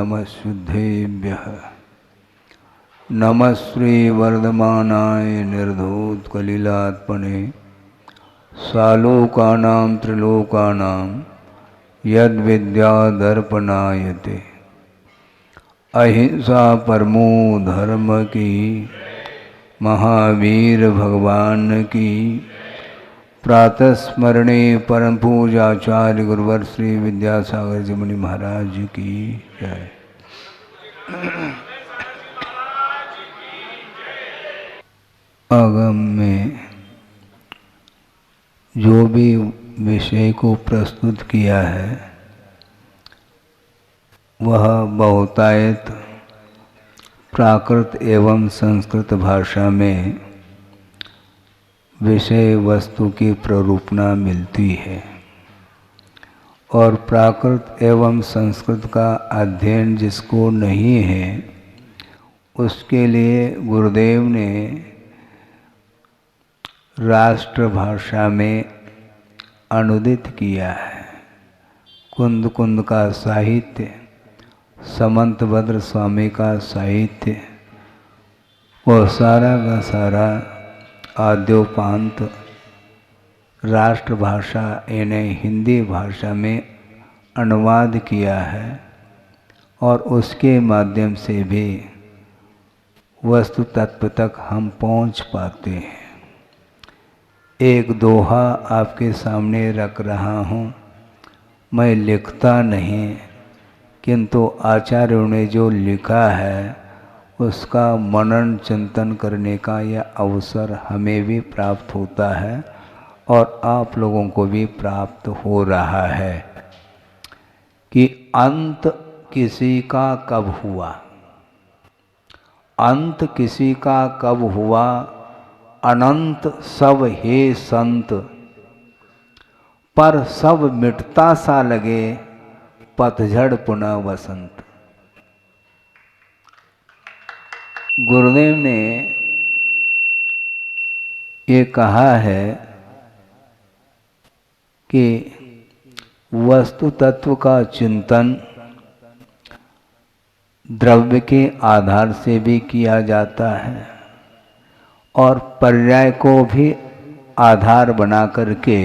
नमःशुद्धेभ्यः। नमः श्री वर्धमानाय निर्धूतकलिलात्मने सालोकानां त्रिलोकानां यद्विद्यादर्पणायते। अहिंसा परमो धर्म की, महावीर भगवान की। प्रातः स्मरणे परम पूजाचार्य गुरुवर श्री विद्यासागर जी मुनि महाराज की जय। आगम में जो भी विषय को प्रस्तुत किया है वह बहुतायत प्राकृत एवं संस्कृत भाषा में विषय वस्तु की प्ररूपणा मिलती है और प्राकृत एवं संस्कृत का अध्ययन जिसको नहीं है उसके लिए गुरुदेव ने राष्ट्रभाषा में अनुदित किया है। कुंद कुंद का साहित्य, समंतभद्र स्वामी का साहित्य, वो सारा का सारा आद्योपांत राष्ट्रभाषा यानी हिंदी भाषा में अनुवाद किया है और उसके माध्यम से भी वस्तु तत्व तक हम पहुंच पाते हैं। एक दोहा आपके सामने रख रहा हूँ। मैं लिखता नहीं, किंतु आचार्यों ने जो लिखा है उसका मनन चिंतन करने का यह अवसर हमें भी प्राप्त होता है और आप लोगों को भी प्राप्त हो रहा है कि अंत किसी का कब हुआ। अंत किसी का कब हुआ, अनंत सब हे संत, पर सब मिटता सा लगे पतझड़ पुनः वसंत। गुरुदेव ने ये कहा है कि वस्तु तत्व का चिंतन द्रव्य के आधार से भी किया जाता है और पर्याय को भी आधार बना करके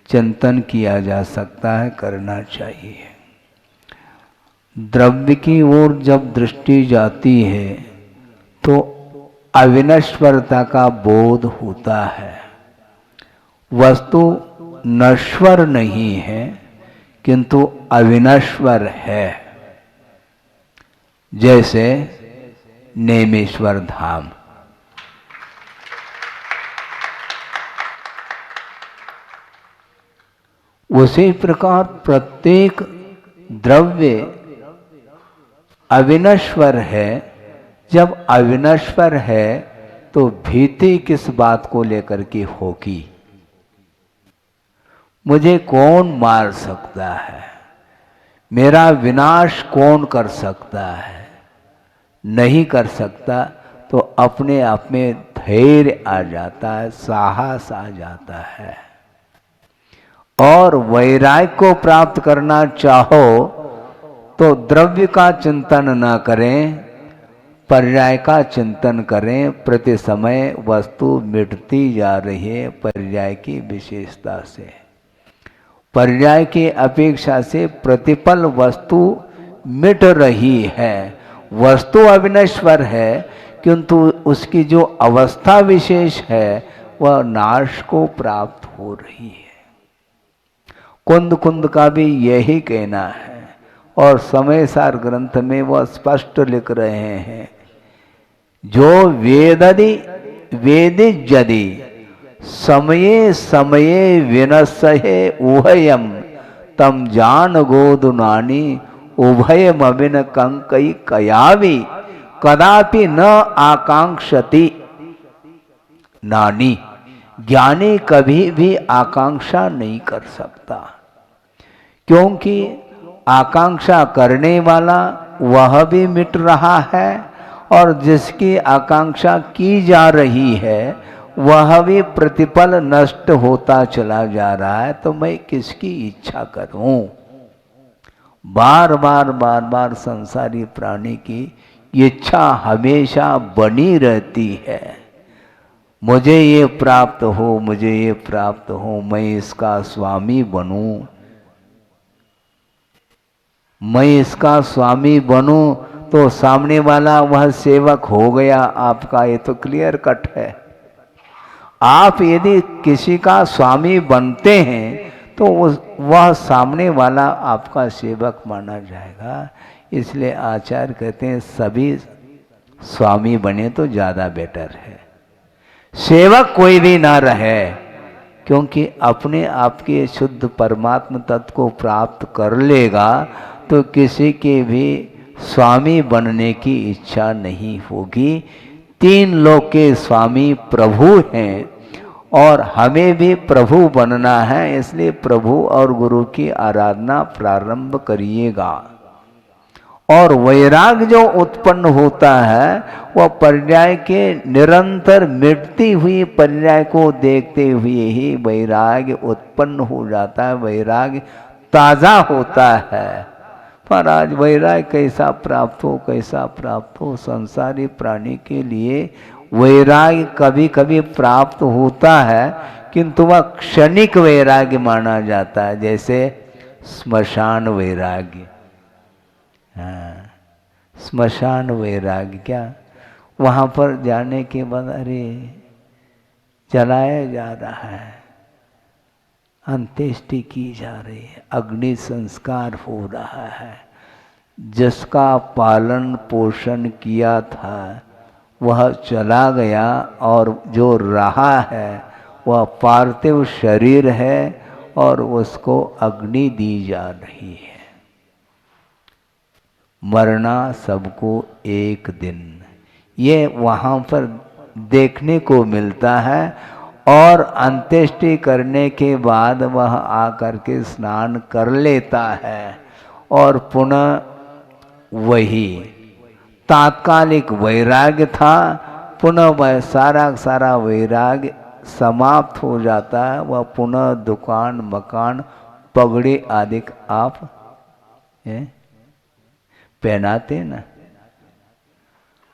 चिंतन किया जा सकता है, करना चाहिए। द्रव्य की ओर जब दृष्टि जाती है तो अविनश्वरता का बोध होता है। वस्तु नश्वर नहीं है किंतु अविनश्वर है, जैसे नेमेश्वर धाम। उसी प्रकार प्रत्येक द्रव्य अविनश्वर है। जब अविनश्वर है तो भीति किस बात को लेकर के होगी। मुझे कौन मार सकता है, मेरा विनाश कौन कर सकता है, नहीं कर सकता। तो अपने आप में धैर्य आ जाता है, साहस आ जाता है। और वैराग्य को प्राप्त करना चाहो तो द्रव्य का चिंतन न करें, पर्याय का चिंतन करें। प्रति समय वस्तु मिटती जा रही है पर्याय की विशेषता से। पर्याय की अपेक्षा से प्रतिपल वस्तु मिट रही है। वस्तु अविनश्वर है किंतु उसकी जो अवस्था विशेष है वह नाश को प्राप्त हो रही है। कुंद कुंद का भी यही कहना है और समय सार ग्रंथ में वह स्पष्ट लिख रहे हैं, जो वेदिज्यदि समये समये विनश्ये उभयम तम जान गोदुनानी उभयम अभिन कंकई कयावी कदापि न आकांक्षति नानी। ज्ञानी कभी भी आकांक्षा नहीं कर सकता, क्योंकि आकांक्षा करने वाला वह भी मिट रहा है और जिसकी आकांक्षा की जा रही है वह भी प्रतिपल नष्ट होता चला जा रहा है। तो मैं किसकी इच्छा करूं। बार बार बार बार संसारी प्राणी की इच्छा हमेशा बनी रहती है, मुझे ये प्राप्त हो, मुझे ये प्राप्त हो, मैं इसका स्वामी बनूं, मैं इसका स्वामी बनूं, तो सामने वाला वह सेवक हो गया आपका, ये तो क्लियर कट है। आप यदि किसी का स्वामी बनते हैं तो वह सामने वाला आपका सेवक माना जाएगा। इसलिए आचार्य कहते हैं सभी स्वामी बने तो ज़्यादा बेटर है, सेवक कोई भी ना रहे, क्योंकि अपने आप के शुद्ध परमात्म तत्व को प्राप्त कर लेगा तो किसी के भी स्वामी बनने की इच्छा नहीं होगी। तीन लोक के स्वामी प्रभु हैं और हमें भी प्रभु बनना है, इसलिए प्रभु और गुरु की आराधना प्रारंभ करिएगा। और वैराग जो उत्पन्न होता है वह पर्याय के निरंतर मिटती हुई पर्याय को देखते हुए ही वैराग उत्पन्न हो जाता है, वैराग ताजा होता है। पर आज वैराग कैसा प्राप्त हो, कैसा प्राप्त हो, संसारी प्राणी के लिए वैराग कभी कभी प्राप्त होता है किंतु वह क्षणिक वैराग्य माना जाता है, जैसे स्मशान वैराग्य। हाँ, स्मशान वैराग्य क्या, वहाँ पर जाने के बाद अरे जलाया जा रहा है, अंत्येष्टि की जा रही है, अग्नि संस्कार हो रहा है, जिसका पालन पोषण किया था वह चला गया और जो रहा है वह पार्थिव शरीर है और उसको अग्नि दी जा रही है। मरना सबको एक दिन, ये वहाँ पर देखने को मिलता है। और अंत्येष्टि करने के बाद वह आकर के स्नान कर लेता है और पुनः वही तात्कालिक वैराग्य था, पुनः वह सारा वैराग्य समाप्त हो जाता है। वह पुनः दुकान मकान पगड़ी आदि आप पहनाते ना,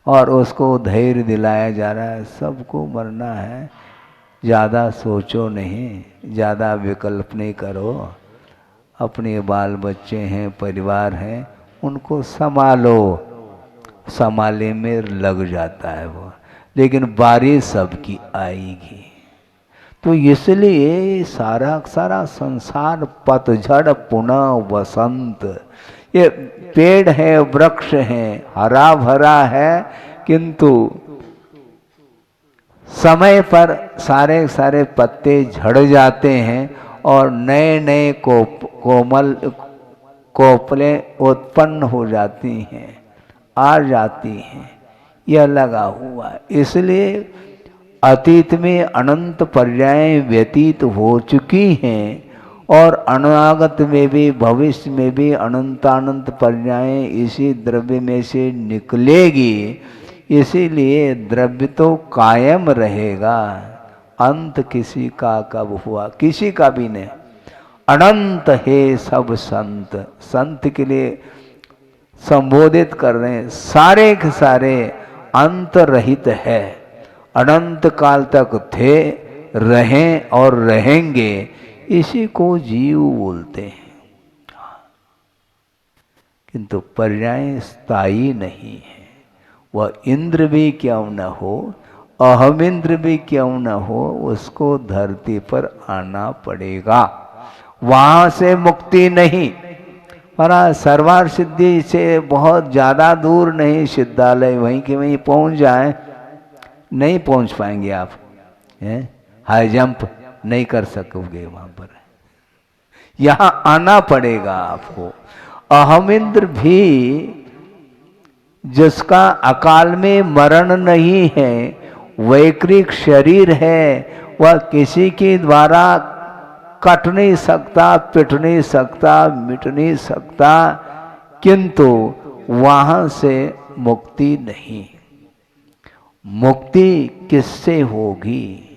और उसको धैर्य दिलाया जा रहा है सबको मरना है, ज़्यादा सोचो नहीं, ज़्यादा विकल्प नहीं करो, अपने बाल बच्चे हैं, परिवार हैं, उनको संभालो, संभाले में लग जाता है वो, लेकिन बारी सबकी आएगी। तो इसलिए सारा संसार पतझड़ पुनः वसंत, ये पेड़ है, वृक्ष है, हरा भरा है, किंतु समय पर सारे पत्ते झड़ जाते हैं और नए नए कोमल कोपलें उत्पन्न हो जाती हैं, आ जाती हैं, यह लगा हुआ। इसलिए अतीत में अनंत पर्याय व्यतीत हो चुकी हैं और अनागत में भी भविष्य में भी अनंतानंत पर्याय इसी द्रव्य में से निकलेगी। इसीलिए द्रव्य तो कायम रहेगा, अंत किसी का कब हुआ, किसी का भी नहीं। अनंत है सब संत, संत के लिए संबोधित कर रहे हैं, सारे के सारे अंत रहित है, अनंत काल तक थे, रहें और रहेंगे, इसी को जीव बोलते हैं। किंतु पर्याय स्थायी नहीं है, वह इंद्र भी क्यों न हो, अहम इंद्र भी क्यों न हो, उसको धरती पर आना पड़ेगा, वहां से मुक्ति नहीं। पर सर्वार सिद्धि से बहुत ज़्यादा दूर नहीं, सिद्धालय वहीं के वहीं पहुंच जाए, नहीं पहुंच पाएंगे आप, हाई जंप नहीं कर सकोगे वहां पर, यहां आना पड़ेगा आपको। अहम इंद्र भी जिसका अकाल में मरण नहीं है, वैकृत शरीर है, वह किसी के द्वारा कट नहीं सकता, पिट नहीं सकता, मिट नहीं सकता, किंतु वहां से मुक्ति नहीं। मुक्ति किससे होगी?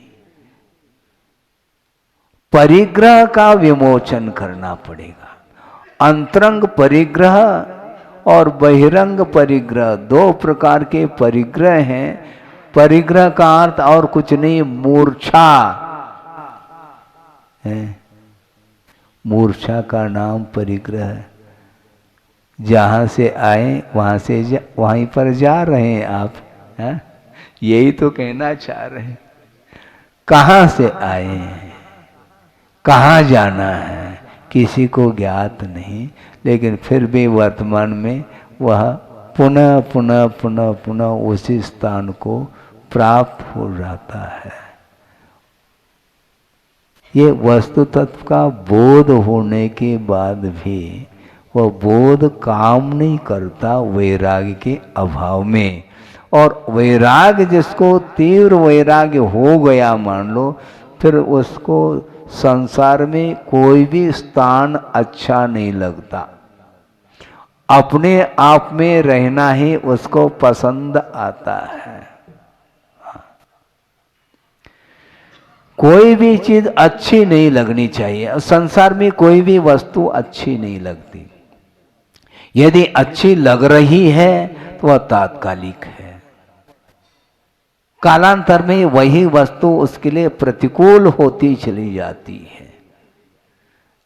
परिग्रह का विमोचन करना पड़ेगा। अंतरंग परिग्रह और बहिरंग परिग्रह, दो प्रकार के परिग्रह हैं। परिग्रह का अर्थ और कुछ नहीं, मूर्छा है। मूर्छा का नाम परिग्रह है। जहां से आए वहीं पर जा रहे हैं आप, है? यही तो कहना चाह रहे हैं। कहां से आए हैं, कहां जाना है, किसी को ज्ञात नहीं, लेकिन फिर भी वर्तमान में वह पुनः पुनः पुनः पुनः उसी स्थान को प्राप्त हो जाता है। ये वस्तु तत्व का बोध होने के बाद भी वह बोध काम नहीं करता वैराग्य के अभाव में। और वैराग्य, जिसको तीव्र वैराग्य हो गया मान लो, फिर उसको संसार में कोई भी स्थान अच्छा नहीं लगता। अपने आप में रहना ही उसको पसंद आता है। कोई भी चीज अच्छी नहीं लगनी चाहिए। संसार में कोई भी वस्तु अच्छी नहीं लगती। यदि अच्छी लग रही है तो वह तात्कालिक है। कालांतर में वही वस्तु उसके लिए प्रतिकूल होती चली जाती है।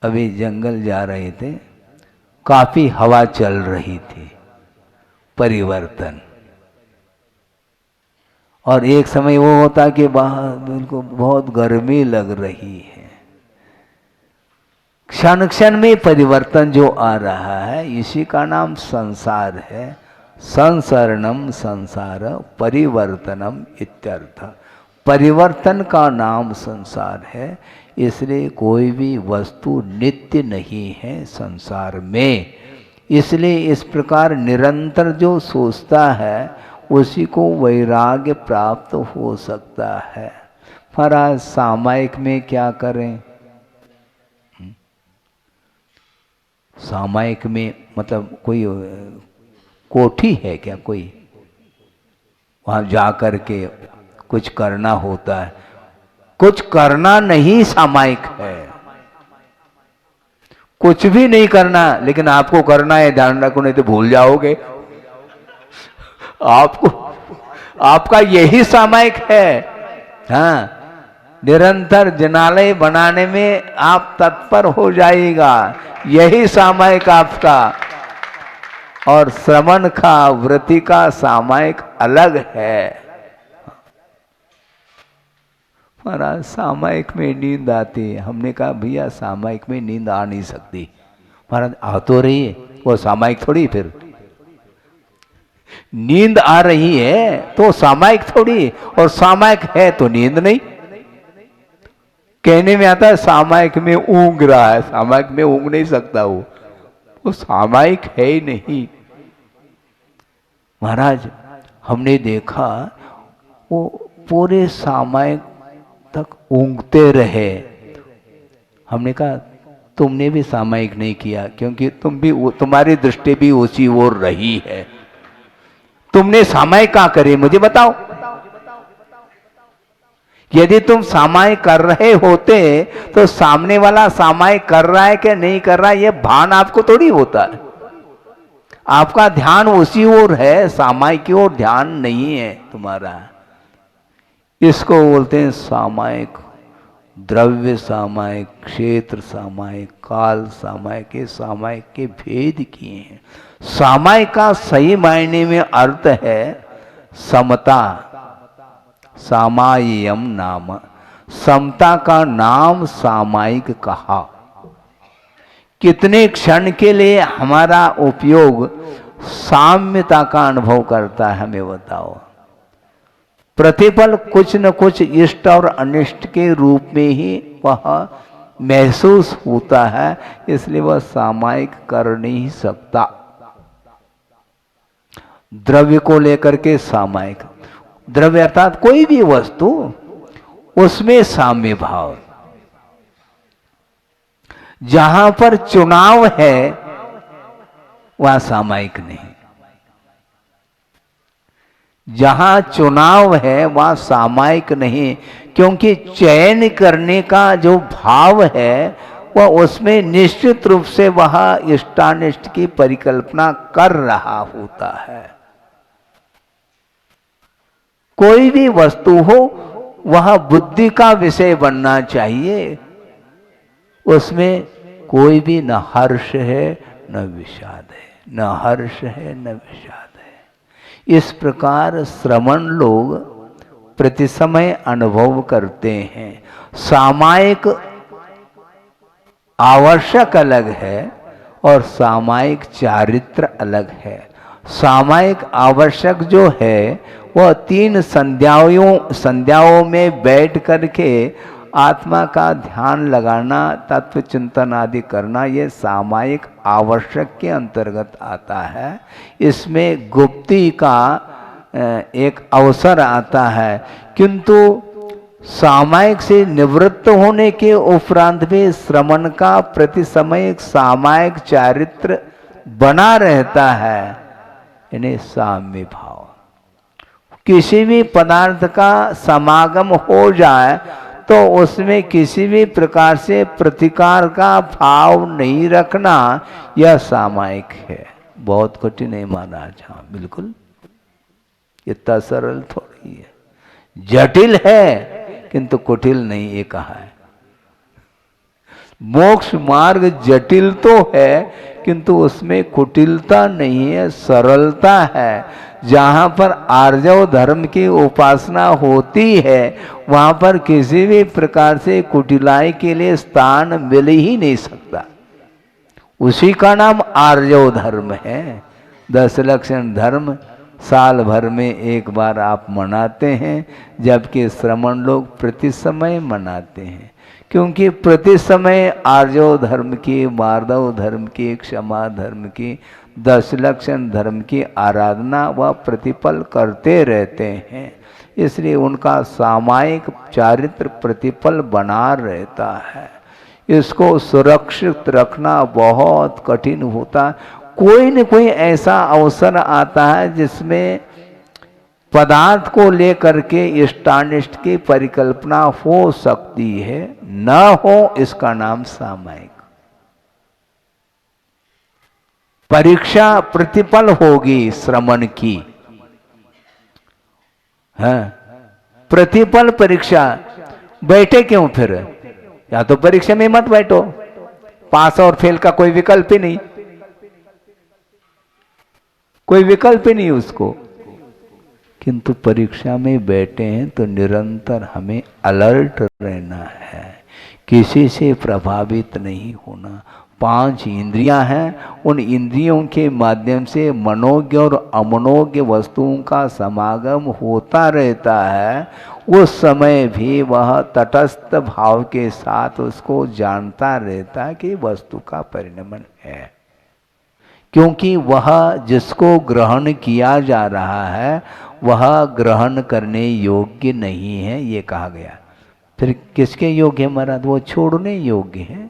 अभी जंगल जा रहे थे, काफी हवा चल रही थी, परिवर्तन। और एक समय वो होता कि बाहर बिल्कुल बहुत गर्मी लग रही है। क्षण क्षण में परिवर्तन जो आ रहा है, इसी का नाम संसार है। संसरणम संसार परिवर्तनम इत्यर्थ। परिवर्तन का नाम संसार है। इसलिए कोई भी वस्तु नित्य नहीं है संसार में। इसलिए इस प्रकार निरंतर जो सोचता है उसी को वैराग्य प्राप्त हो सकता है। महाराज सामायिक में क्या करें? सामायिक में मतलब कोई कोठी है क्या? कोई वहां जाकर के कुछ करना होता है? कुछ करना नहीं सामायिक है। कुछ भी नहीं करना, लेकिन आपको करना है, ध्यान रखो, नहीं तो भूल जाओगे। आपको आपका यही सामायिक है। हाँ, निरंतर जनालय बनाने में आप तत्पर हो जाएगा, यही सामायिक आपका। और श्रवण का, वृत्ति का सामायिक अलग है। महाराज सामायिक में नींद आती है। हमने कहा भैया सामायिक में नींद आ नहीं सकती। महाराज आ तो रही है, वो सामायिक थोड़ी। फिर नींद आ रही है तो सामायिक थोड़ी, और सामायिक है तो नींद नहीं। कहने में आता है सामायिक में ऊँग रहा है, सामायिक में ऊँग नहीं सकता वो सामायिक है ही नहीं। महाराज हमने देखा वो पूरे सामायिक तक ऊँगते रहे। हमने कहा तुमने भी सामायिक नहीं किया, क्योंकि तुम्हारी दृष्टि भी उसी ओर रही है। तुमने सामायिक क्या करे मुझे बताओ। यदि तुम सामायिक कर रहे होते तो सामने वाला सामायिक कर रहा है कि नहीं कर रहा है, यह भान आपको थोड़ी होता है। आपका ध्यान उसी ओर है, सामायिक की ओर ध्यान नहीं है तुम्हारा। इसको बोलते हैं सामायिक। द्रव्य सामायिक, क्षेत्र सामायिक, काल सामायिक। ये सामायिक के भेद किए हैं। सामायिक का सही मायने में अर्थ है समता। सामायियम नाम, समता का नाम सामायिक कहा। कितने क्षण के लिए हमारा उपयोग साम्यता का अनुभव करता है, हमें बताओ। प्रतिपल कुछ न कुछ इष्ट और अनिष्ट के रूप में ही वह महसूस होता है, इसलिए वह सामायिक कर नहीं सकता। द्रव्य को लेकर के सामायिक, द्रव्य अर्थात कोई भी वस्तु, उसमें साम्य भाव। जहां पर चुनाव है वह सामायिक नहीं। जहां चुनाव है वह सामायिक नहीं, क्योंकि चयन करने का जो भाव है वह उसमें निश्चित रूप से वह इष्टानिष्ट की परिकल्पना कर रहा होता है। कोई भी वस्तु हो वह बुद्धि का विषय बनना चाहिए, उसमें कोई भी न हर्ष है न विषाद है, न हर्ष है न विषाद है। इस प्रकार श्रमण लोग प्रति समय अनुभव करते हैं। सामायिक आवश्यक अलग है और सामायिक चारित्र अलग है। सामायिक आवश्यक जो है वह 3 संध्याओं में बैठ करके आत्मा का ध्यान लगाना, तत्व चिंतन आदि करना, ये सामायिक आवश्यक के अंतर्गत आता है। इसमें गुप्ती का एक अवसर आता है, किंतु सामायिक से निवृत्त होने के उपरांत भी श्रमण का प्रति समय एक सामायिक चारित्र बना रहता है, यानी साम्य भाव। किसी भी पदार्थ का समागम हो जाए तो उसमें किसी भी प्रकार से प्रतिकार का भाव नहीं रखना, यह सामायिक है। बहुत कठिन है महाराज, हाँ बिल्कुल, इतना सरल थोड़ी है, जटिल है किंतु कुटिल नहीं, ये कहा है। मोक्ष मार्ग जटिल तो है किंतु उसमें कुटिलता नहीं है, सरलता है। जहां पर आर्जव धर्म की उपासना होती है वहां पर किसी भी प्रकार से कुटिलाई के लिए स्थान मिल ही नहीं सकता। उसी का नाम आर्जव धर्म है। 10 लक्षण धर्म साल भर में एक बार आप मनाते हैं, जबकि श्रमण लोग प्रति समय मनाते हैं, क्योंकि प्रति समय आर्जव धर्म की, मार्दव धर्म की, क्षमा धर्म की, 10 लक्षण धर्म की आराधना वह प्रतिपल करते रहते हैं। इसलिए उनका सामायिक चारित्र प्रतिपल बना रहता है। इसको सुरक्षित रखना बहुत कठिन होता है। कोई न कोई ऐसा अवसर आता है जिसमें पदार्थ को लेकर के इष्टानिष्ट की परिकल्पना हो सकती है, न हो इसका नाम सामायिक। परीक्षा प्रतिपल होगी श्रमण की, है प्रतिपल परीक्षा। बैठे क्यों फिर? या तो परीक्षा में मत बैठो, पास और फेल का कोई विकल्प ही नहीं, कोई विकल्प ही नहीं उसको। किंतु परीक्षा में बैठे हैं तो निरंतर हमें अलर्ट रहना है, किसी से प्रभावित नहीं होना। 5 इंद्रियां हैं, उन इंद्रियों के माध्यम से मनोज्ञ और अमनोज्ञ वस्तुओं का समागम होता रहता है। उस समय भी वह तटस्थ भाव के साथ उसको जानता रहता है कि वस्तु का परिणमन है, क्योंकि वह जिसको ग्रहण किया जा रहा है वह ग्रहण करने योग्य नहीं है, ये कहा गया। फिर किसके योग्य है महाराज? वो छोड़ने योग्य है।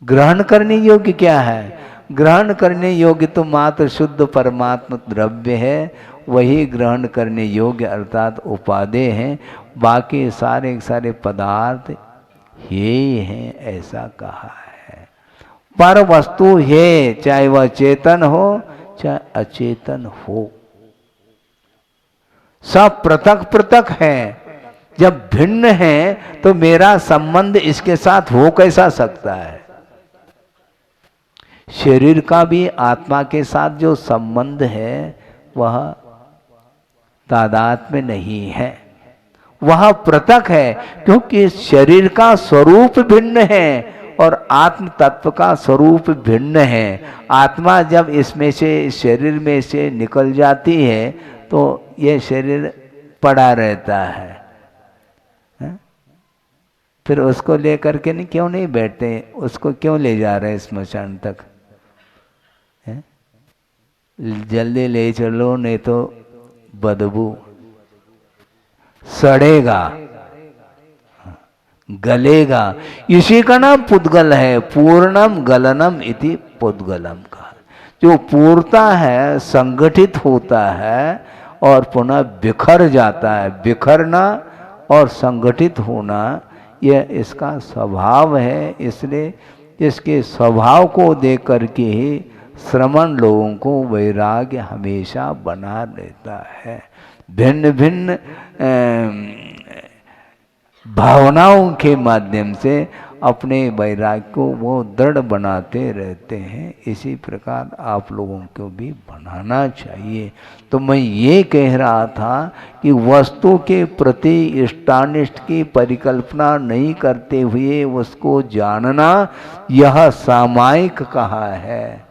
ग्रहण करने योग्य क्या है? ग्रहण करने योग्य तो मात्र शुद्ध परमात्मा द्रव्य है, वही ग्रहण करने योग्य अर्थात उपादेय हैं। बाकी सारे सारे पदार्थ हे हैं, ऐसा कहा है। पर वस्तु है, चाहे वह चेतन हो चाहे अचेतन हो, सब पृथक पृथक है। जब भिन्न है तो मेरा संबंध इसके साथ हो कैसा सकता है? शरीर का भी आत्मा के साथ जो संबंध है वह तादात्म्य नहीं है, वह पृथक है, क्योंकि शरीर का स्वरूप भिन्न है और आत्म तत्व का स्वरूप भिन्न है। आत्मा जब इसमें से, शरीर में से निकल जाती है तो यह शरीर पड़ा रहता है, फिर उसको लेकर के नहीं क्यों नहीं बैठते? उसको क्यों ले जा रहे स्मशान तक? जल्दी ले चलो, नहीं तो बदबू सड़ेगा, गलेगा। इसी का नाम पुद्गल है। पूर्णम गलनम इति पुद्गलम का, जो पूर्णता है, संगठित होता है और पुनः बिखर जाता है। बिखरना और संगठित होना यह इसका स्वभाव है, इसलिए इसके स्वभाव को देख करके ही श्रमण लोगों को वैराग्य हमेशा बना रहता है। भिन्न भिन्न भावनाओं के माध्यम से अपने वैराग्य को वो दृढ़ बनाते रहते हैं। इसी प्रकार आप लोगों को भी बनाना चाहिए। तो मैं ये कह रहा था कि वस्तु के प्रति इष्टानिष्ट की परिकल्पना नहीं करते हुए उसको जानना, यह सामायिक कहा है।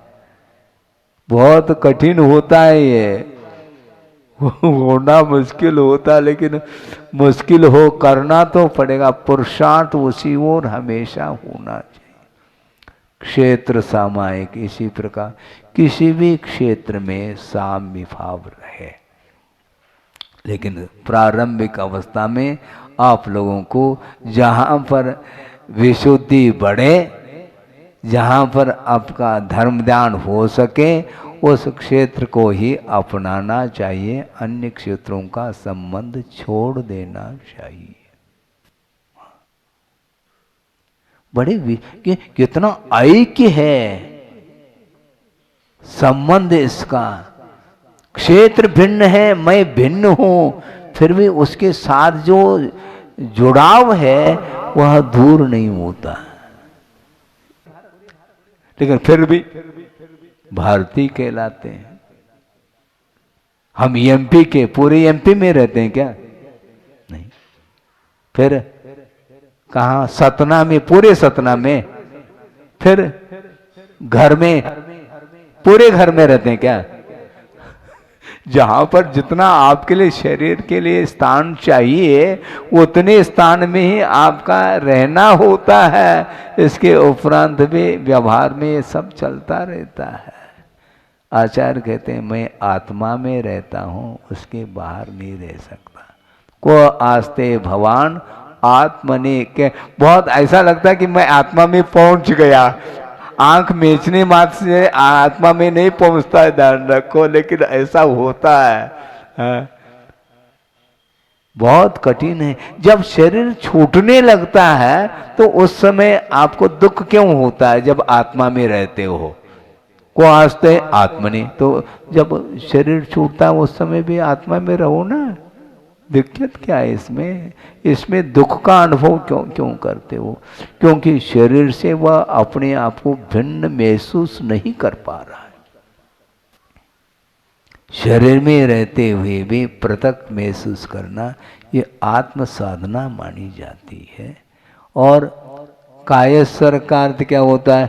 बहुत कठिन होता है ये, होना मुश्किल होता, लेकिन मुश्किल हो करना तो पड़ेगा। पुरुषार्थ उसी ओर हमेशा होना चाहिए। क्षेत्र सामायिक, इसी प्रकार किसी भी क्षेत्र में साम्य भाव रहे। लेकिन प्रारंभिक अवस्था में आप लोगों को जहाँ पर विशुद्धि बढ़े, जहाँ पर आपका धर्म ध्यान हो सके, उस क्षेत्र को ही अपनाना चाहिए। अन्य क्षेत्रों का संबंध छोड़ देना चाहिए। बड़े कितना ऐक्य है संबंध इसका। क्षेत्र भिन्न है, मैं भिन्न हूं, फिर भी उसके साथ जो जुड़ाव है वह दूर नहीं होता। लेकिन फिर भी भारतीय कहलाते हैं। हम एमपी के, पूरे एमपी में रहते हैं क्या? नहीं। फिर कहाँ? सतना में, पूरे सतना में। फिर घर में, पूरे घर में रहते हैं क्या? जहां पर जितना आपके लिए, शरीर के लिए स्थान चाहिए, उतने स्थान में ही आपका रहना होता है। इसके उपरांत भी व्यवहार में ये सब चलता रहता है। आचार्य कहते हैं मैं आत्मा में रहता हूँ, उसके बाहर नहीं रह सकता। को आस्ते भवान आत्मने के, बहुत ऐसा लगता है कि मैं आत्मा में पहुंच गया। आंख मेचने मात्र से आत्मा में नहीं पहुंचता है, ध्यान रखो। लेकिन ऐसा होता है, बहुत कठिन है। जब शरीर छूटने लगता है तो उस समय आपको दुख क्यों होता है? जब आत्मा में रहते हो। को आस्ते आत्मनि, तो जब शरीर छूटता है उस समय भी आत्मा में रहो ना। दिक्कत क्या है इसमें? इसमें दुख का अनुभव क्यों करते हो? क्योंकि शरीर से वह अपने आप को भिन्न महसूस नहीं कर पा रहा है। शरीर में रहते हुए भी पृथक महसूस करना, ये आत्म साधना मानी जाती है। और कायस्वर का अर्थ क्या होता है?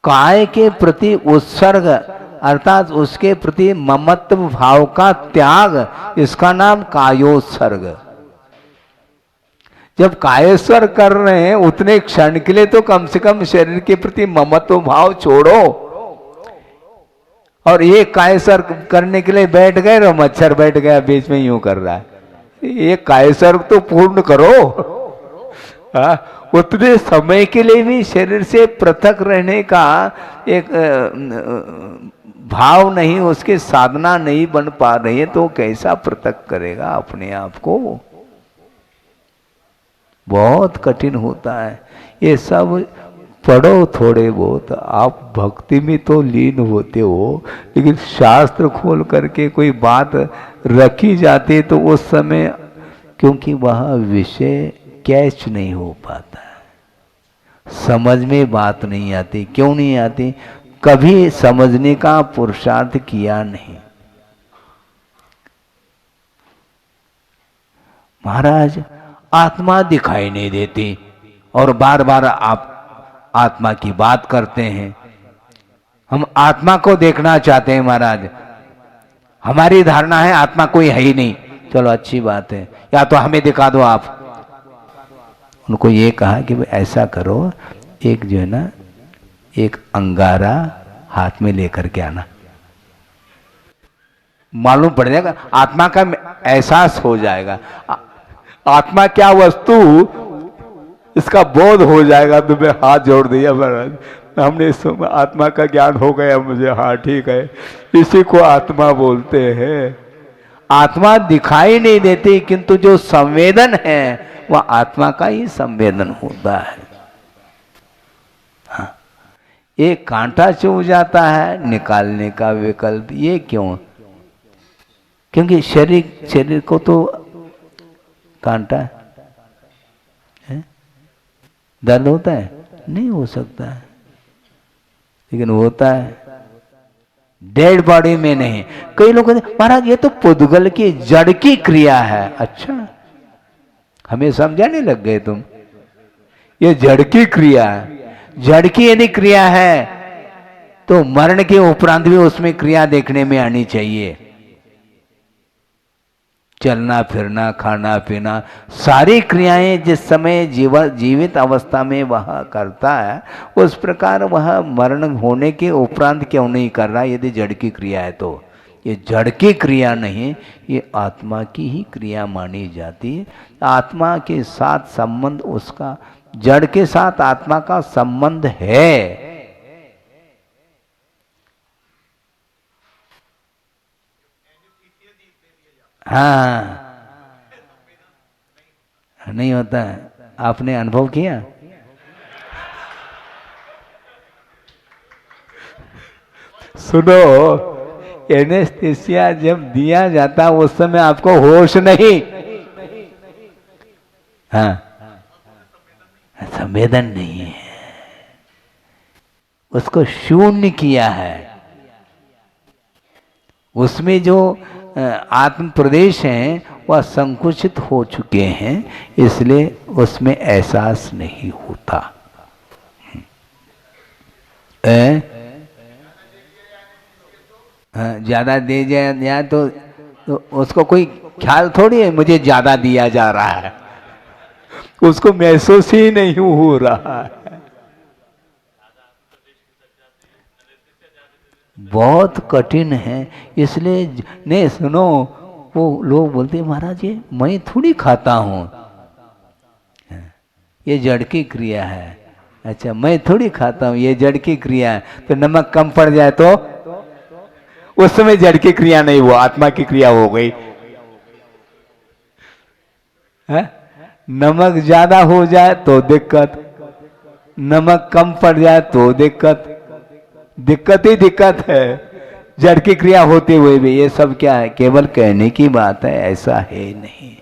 काय के प्रति उत्सर्ग, अर्थात उसके प्रति ममत्व भाव का त्याग, इसका नाम कायोत्सर्ग। जब कायेश्वर कर रहे हैं उतने क्षण के लिए तो कम से कम शरीर के प्रति ममत्व भाव छोड़ो। और ये कायेश्वर करने के लिए बैठ गए, और मच्छर बैठ गया बीच में यूं कर रहा है, ये कायेश्वर तो पूर्ण करो। उतने समय के लिए भी शरीर से पृथक रहने का एक भाव नहीं, उसके साधना नहीं बन पा रही है, तो कैसा पृथक करेगा अपने आप को? बहुत कठिन होता है। ये सब पढ़ो थोड़े बहुत, आप भक्ति में तो लीन होते हो, लेकिन शास्त्र खोल करके कोई बात रखी जाती तो उस समय, क्योंकि वह विषय कैच नहीं हो पाता, समझ में बात नहीं आती। क्यों नहीं आती? कभी समझने का पुरुषार्थ किया नहीं। महाराज आत्मा दिखाई नहीं देती और बार बार आप आत्मा की बात करते हैं। हम आत्मा को देखना चाहते हैं महाराज। हमारी धारणा है आत्मा कोई है ही नहीं। चलो अच्छी बात है, या तो हमें दिखा दो आप। उनको ये कहा कि ऐसा करो, एक जो है ना, एक अंगारा हाथ में लेकर के आना, मालूम पड़ जाएगा, आत्मा का एहसास हो जाएगा। आत्मा क्या वस्तु, इसका बोध हो जाएगा। तो मैं हाथ जोड़ दिया महाराज, हमने आत्मा का ज्ञान हो गया मुझे। हाँ ठीक है, इसी को आत्मा बोलते हैं। आत्मा दिखाई नहीं देती, किंतु जो संवेदन है वह आत्मा का ही संवेदन होता है। हाँ, एक कांटा चुभ जाता है, निकालने का विकल्प, ये क्यों? क्योंकि शरीर को तो कांटा है, दर्द होता है? नहीं हो सकता है, लेकिन होता है। डेड बॉडी में नहीं। कई लोग कहते महाराज ये तो पुद्गल की जड़ की क्रिया है। अच्छा, हमें समझाने लग गए तुम? ये जड़ की क्रिया है। जड़ की यदि क्रिया है तो मरण के उपरांत भी उसमें क्रिया देखने में आनी चाहिए। चलना फिरना, खाना पीना, सारी क्रियाएं जिस समय जीवित अवस्था में वह करता है, उस प्रकार वह मरण होने के उपरांत क्यों नहीं कर रहा? यदि जड़ की क्रिया है तो ये जड़ की क्रिया नहीं, ये आत्मा की ही क्रिया मानी जाती है। आत्मा के साथ संबंध उसका, जड़ के साथ आत्मा का संबंध है। हाँ, नहीं होता है। आपने अनुभव किया? सुनो, एनेस्थीसिया जब दिया जाता उस समय आपको होश नहीं। हाँ, संवेदन नहीं है, उसको शून्य किया है। उसमें जो आत्म प्रदेश हैं वह संकुचित हो चुके हैं, इसलिए उसमें एहसास नहीं होता। ज्यादा दे जाए तो उसको कोई ख्याल थोड़ी है मुझे ज्यादा दिया जा रहा है, उसको महसूस ही नहीं हो रहा है। बहुत कठिन है। इसलिए नहीं, सुनो, वो लोग बोलते महाराज ये मैं थोड़ी खाता हूँ, ये जड़ की क्रिया है। अच्छा, मैं थोड़ी खाता हूँ, ये जड़ की क्रिया है। तो नमक कम पड़ जाए तो उस समय जड़ की क्रिया नहीं, वो आत्मा की क्रिया हो गई है? नमक ज्यादा हो जाए तो दिक्कत, नमक कम पड़ जाए तो दिक्कत, दिक्कत ही दिक्कत है। जड़ की क्रिया होते हुए भी ये सब क्या है? केवल कहने की बात है, ऐसा है नहीं।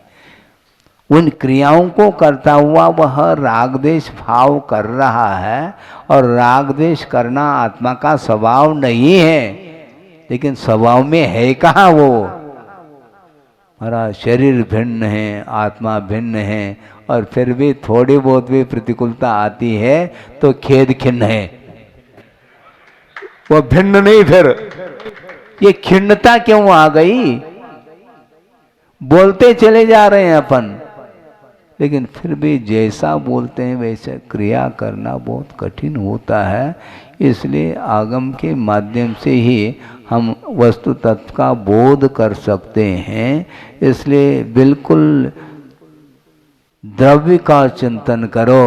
उन क्रियाओं को करता हुआ वह राग द्वेष भाव कर रहा है, और राग द्वेष करना आत्मा का स्वभाव नहीं है। लेकिन स्वभाव में है कहाँ वो? हमारा शरीर भिन्न है, आत्मा भिन्न है, और फिर भी थोड़ी बहुत भी प्रतिकूलता आती है तो खेद खिन्न है। वो भिन्न नहीं, फिर ये खिन्नता क्यों आ गई? बोलते चले जा रहे हैं अपन, लेकिन फिर भी जैसा बोलते हैं वैसे क्रिया करना बहुत कठिन होता है। इसलिए आगम के माध्यम से ही हम वस्तु तत्व का बोध कर सकते हैं। इसलिए बिल्कुल द्रव्य का चिंतन करो,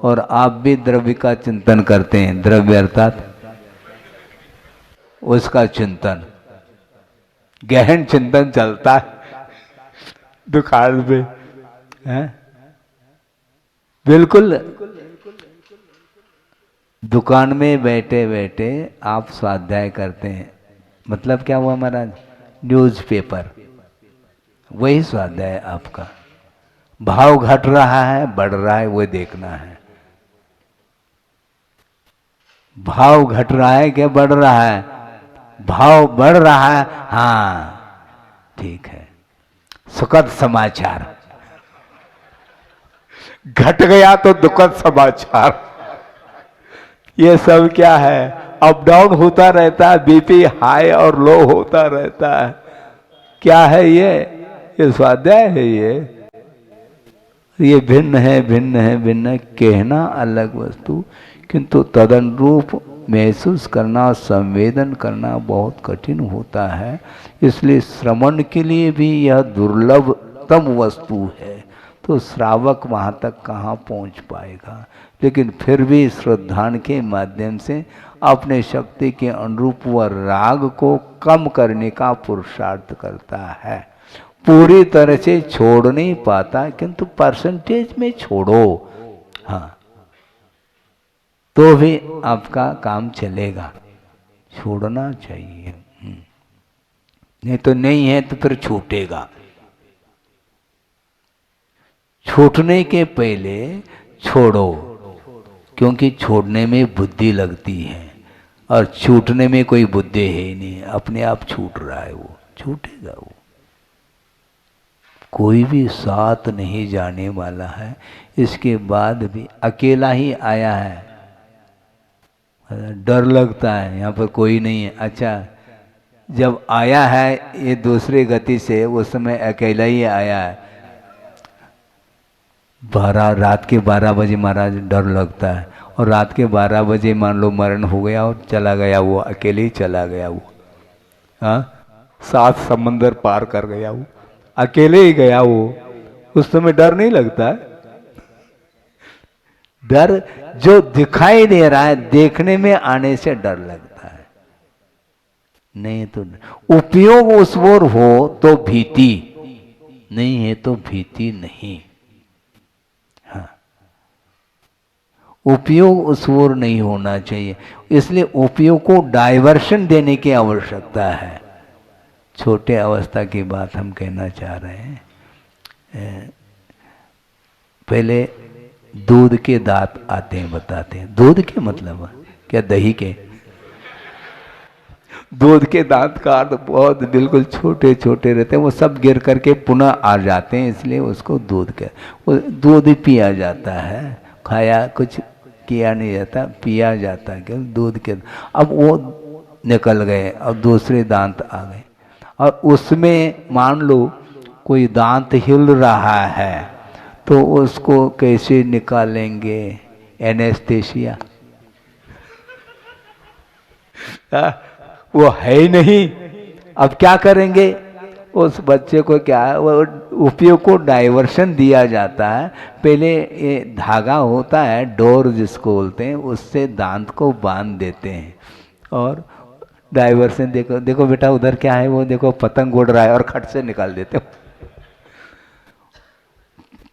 और आप भी द्रव्य का चिंतन करते हैं। द्रव्य अर्थात उसका चिंतन, गहन चिंतन चलता है दुकान पे, है? बिल्कुल दुकान में बैठे बैठे आप स्वाध्याय करते हैं। मतलब क्या हुआ महाराज? न्यूज़पेपर, वही स्वाध्याय है आपका। भाव घट रहा है, बढ़ रहा है, वो देखना है। भाव घट रहा है क्या बढ़ रहा है? भाव बढ़ रहा है, हाँ ठीक है। सुखद समाचार, घट गया तो दुखद समाचार। ये सब क्या है? अप डाउन होता रहता है, बीपी हाई और लो होता रहता है। क्या है ये स्वाध्याय है। ये भिन्न है, भिन्न है, भिन्न है, कहना अलग वस्तु, किंतु तदनुरूप महसूस करना, संवेदन करना बहुत कठिन होता है। इसलिए श्रवण के लिए भी यह दुर्लभतम वस्तु है। तो श्रावक वहाँ तक कहाँ पहुँच पाएगा? लेकिन फिर भी श्रद्धान के माध्यम से अपने शक्ति के अनुरूप वह राग को कम करने का पुरुषार्थ करता है। पूरी तरह से छोड़ नहीं पाता, किंतु परसेंटेज में छोड़ो, हाँ, तो भी आपका काम चलेगा। छोड़ना चाहिए, नहीं तो नहीं है तो फिर छूटेगा। छूटने के पहले छोड़ो, क्योंकि छोड़ने में बुद्धि लगती है और छूटने में कोई बुद्धि है ही नहीं, अपने आप छूट रहा है, वो छूटेगा। वो कोई भी साथ नहीं जाने वाला है। इसके बाद भी अकेला ही आया है, डर लगता है यहाँ पर कोई नहीं है। अच्छा, जब आया है ये दूसरी गति से, उस समय अकेला ही आया है। रात के 12 बजे महाराज डर लगता है, और रात के 12 बजे मान लो मरण हो गया और चला गया, वो अकेले ही चला गया, वो हाँ 7 समंदर पार कर गया, वो अकेले ही गया। वो उस समय डर नहीं लगता है। डर जो दिखाई दे रहा है, देखने में आने से डर लगता है, नहीं तो उपयोग उस ओर हो तो भीति, नहीं है तो भीति नहीं। हाँ, उपयोग उस ओर नहीं होना चाहिए, इसलिए उपयोग को डाइवर्शन देने की आवश्यकता है। छोटे अवस्था की बात हम कहना चाह रहे हैं। पहले दूध के दांत आते हैं, बताते हैं। दूध के मतलब क्या, दही के? दूध के दांत का अर्थ बहुत बिल्कुल छोटे छोटे रहते हैं, वो सब गिर करके पुनः आ जाते हैं, इसलिए उसको दूध के, वो दूध ही पिया जाता है, खाया कुछ किया नहीं जाता, पिया जाता है, क्यों? दूध के। अब वो निकल गए, अब दूसरे दांत आ गए, और उसमें मान लो कोई दांत हिल रहा है, तो उसको कैसे निकालेंगे? एनेस्थेसिया, वो है ही नहीं। अब क्या करेंगे? उस बच्चे को क्या है, वो उपयोग को डाइवर्शन दिया जाता है। पहले ये धागा होता है, डोर जिसको बोलते हैं, उससे दांत को बांध देते हैं और डाइवर्शन। देखो देखो बेटा उधर क्या है, वो देखो पतंग उड़ रहा है, और खट से निकाल देते हो।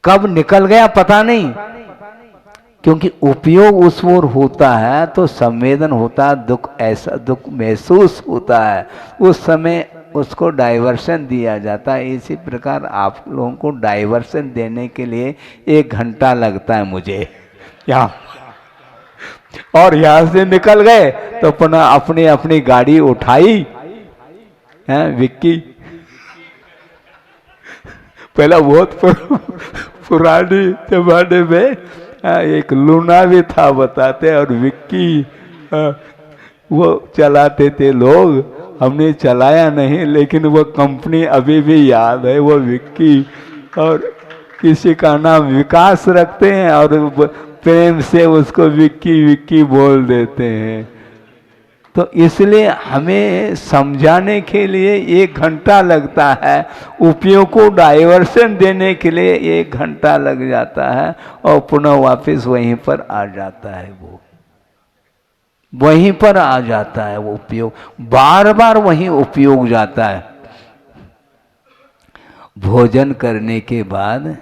कब निकल गया पता नहीं, क्योंकि उपयोग उस ओर होता है तो संवेदन होता है, दुख ऐसा दुख महसूस होता है, उस समय उसको डाइवर्शन दिया जाता है। इसी प्रकार आप लोगों को डाइवर्शन देने के लिए 1 घंटा लगता है मुझे यहाँ, और यहाँ से निकल गए तो पुनः अपनी अपनी गाड़ी उठाई है। विक्की पहला बहुत पुरानी जमाने में एक लूना भी था बताते, और विक्की वो चलाते थे लोग, हमने चलाया नहीं, लेकिन वो कंपनी अभी भी याद है। वो विक्की, और किसी का नाम विकास रखते हैं और प्रेम से उसको विक्की विक्की बोल देते हैं। तो इसलिए हमें समझाने के लिए 1 घंटा लगता है, उपयोग को डाइवर्शन देने के लिए 1 घंटा लग जाता है, और पुनः वापस वहीं पर आ जाता है। वो वहीं पर आ जाता है, वो उपयोग बार बार वहीं उपयोग जाता है। भोजन करने के बाद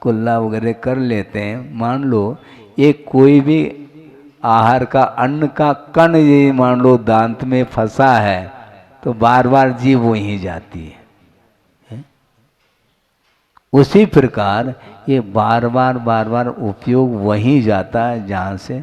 कुल्ला वगैरह कर लेते हैं, मान लो एक कोई भी आहार का अन्न का कण ये मान लो दांत में फंसा है, तो बार बार जीभ वहीं जाती है। उसी प्रकार ये बार बार उपयोग वहीं जाता है जहाँ से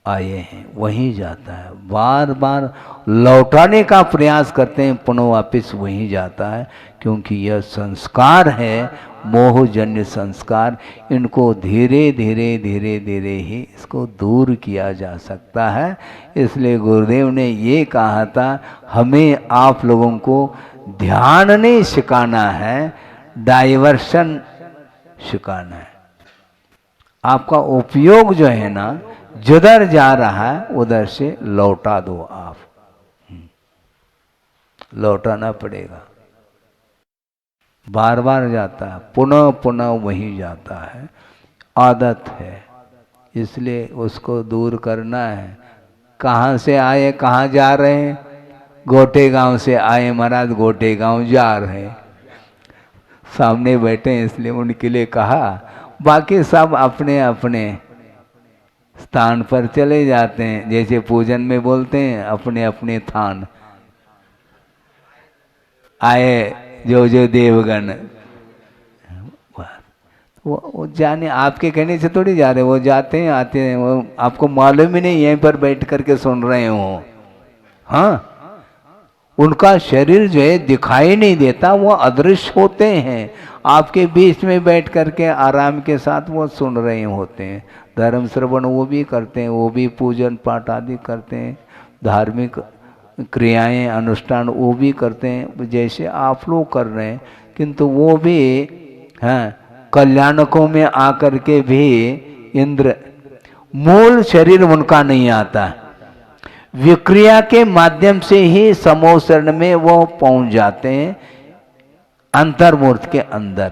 आए हैं, वहीं जाता है। बार बार लौटाने का प्रयास करते हैं, पुनः वापस वहीं जाता है, क्योंकि यह संस्कार है, मोहजन्य संस्कार। इनको धीरे धीरे धीरे धीरे ही इसको दूर किया जा सकता है। इसलिए गुरुदेव ने ये कहा था, हमें आप लोगों को ध्यान नहीं सिखाना है, डाइवर्शन सिखाना है। आपका उपयोग जो है ना, जिधर जा रहा है उधर से लौटा दो आप। लौटाना पड़ेगा, बार बार जाता है, पुनः पुनः वही जाता है, आदत है, इसलिए उसको दूर करना है। कहाँ से आए, कहाँ जा रहे हैं? गोटे गांव से आए महाराज, गोटे गांव जा रहे हैं। सामने बैठे हैं इसलिए उनके लिए कहा, बाकी सब अपने अपने स्थान पर चले जाते हैं। जैसे पूजन में बोलते हैं अपने अपने थान, आए जो जो देवगण, वो जाने आपके कहने से थोड़ी जा रहे, वो जाते हैं आते हैं, वो आपको मालूम ही नहीं यहीं पर बैठ करके सुन रहे हो। हाँ, उनका शरीर जो है दिखाई नहीं देता, वो अदृश्य होते हैं, आपके बीच में बैठ करके आराम के साथ वो सुन रहे होते हैं। धर्म श्रवण वो भी करते हैं, वो भी पूजन पाठ आदि करते हैं, धार्मिक क्रियाएं अनुष्ठान वो भी करते हैं जैसे आप लोग कर रहे हैं, किंतु वो भी हैं कल्याणकों में आकर के भी इंद्र, मूल शरीर उनका नहीं आता, विक्रिया के माध्यम से ही समोसरण में वो पहुंच जाते हैं, अंतर्मूर्त के अंदर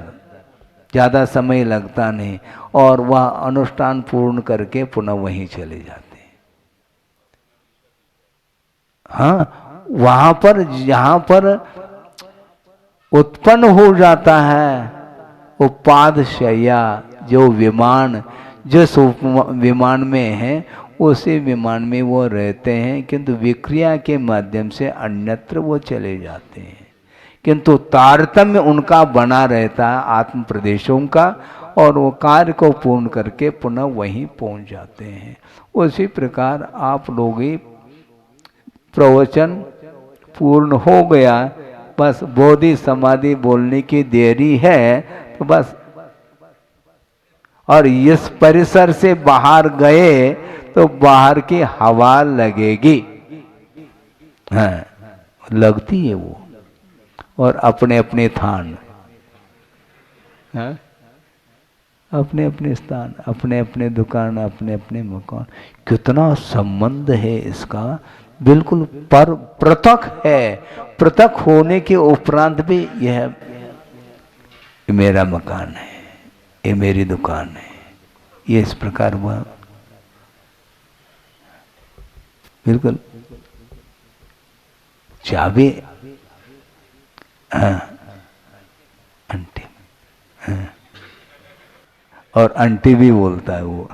ज़्यादा समय लगता नहीं, और वह अनुष्ठान पूर्ण करके पुनः वहीं चले जाते हैं। हाँ, वहां पर जहां पर उत्पन्न हो जाता है उपादशय्या, जो विमान जिस विमान में है उसी विमान में वो रहते हैं, किंतु विक्रिया के माध्यम से अन्यत्र वो चले जाते हैं, किंतु तारतम्य उनका बना रहता है आत्म प्रदेशों का, और वो कार्य को पूर्ण करके पुनः वहीं पहुंच जाते हैं। उसी प्रकार आप लोग ही प्रवचन पूर्ण हो गया, बस बोधि समाधि बोलने की देरी है, तो बस, और इस परिसर से बाहर गए तो बाहर की हवा लगेगी, हाँ लगती है वो, और अपने अपने स्थान, हाँ? अपने अपने स्थान, अपने अपने दुकान, अपने अपने मकान, कितना संबंध है इसका, बिल्कुल पर पृथक है। पृथक होने के उपरांत भी यह मेरा मकान है, ये मेरी दुकान है, ये इस प्रकार हुआ, बिल्कुल चाबी आंटी, और आंटी भी बोलता है वो,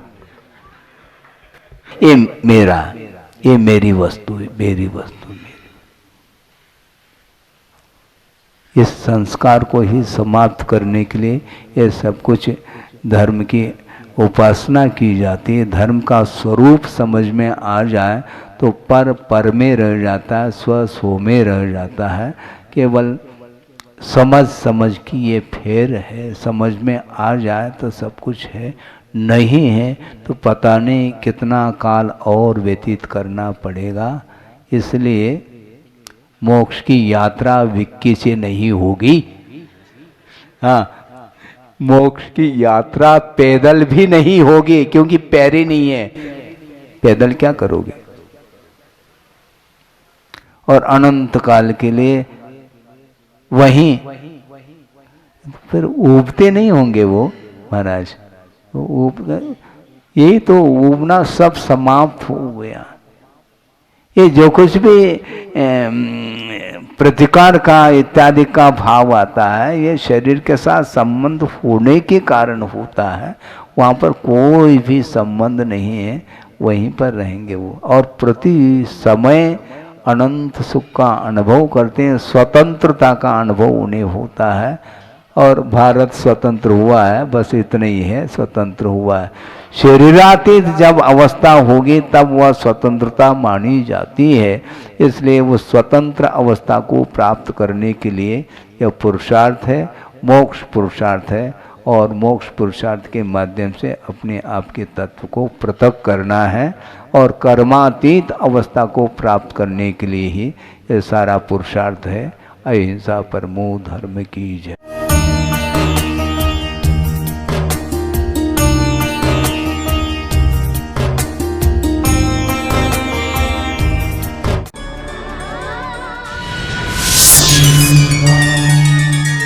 ये मेरा, ये मेरी वस्तु है, मेरी वस्तु मेरी। इस संस्कार को ही समाप्त करने के लिए ये सब कुछ धर्म की उपासना की जाती है। धर्म का स्वरूप समझ में आ जाए तो पर पर में रह जाता है, स्व स्व में रह जाता है। केवल समझ समझ की ये फेर है, समझ में आ जाए तो सब कुछ है, नहीं है तो पता नहीं कितना काल और व्यतीत करना पड़ेगा। इसलिए मोक्ष की यात्रा विक्की से नहीं होगी। हाँ, मोक्ष की यात्रा पैदल भी नहीं होगी, क्योंकि पैर ही नहीं है, पैदल क्या करोगे। और अनंत काल के लिए वहीं फिर उबते नहीं होंगे वो महाराज, यही तो उबना सब समाप्त हो गया। ये जो कुछ भी प्रतिकार का इत्यादि का भाव आता है, ये शरीर के साथ संबंध होने के कारण होता है, वहाँ पर कोई भी संबंध नहीं है, वहीं पर रहेंगे वो, और प्रति समय अनंत सुख का अनुभव करते हैं, स्वतंत्रता का अनुभव उन्हें होता है। और भारत स्वतंत्र हुआ है, बस इतना ही है, स्वतंत्र हुआ है। शरीरातीत जब अवस्था होगी तब वह स्वतंत्रता मानी जाती है। इसलिए वो स्वतंत्र अवस्था को प्राप्त करने के लिए यह पुरुषार्थ है, मोक्ष पुरुषार्थ है, और मोक्ष पुरुषार्थ के माध्यम से अपने आप के तत्व को पृथक करना है, और कर्मातीत अवस्था को प्राप्त करने के लिए ही यह सारा पुरुषार्थ है। अहिंसा परमो धर्म की जय।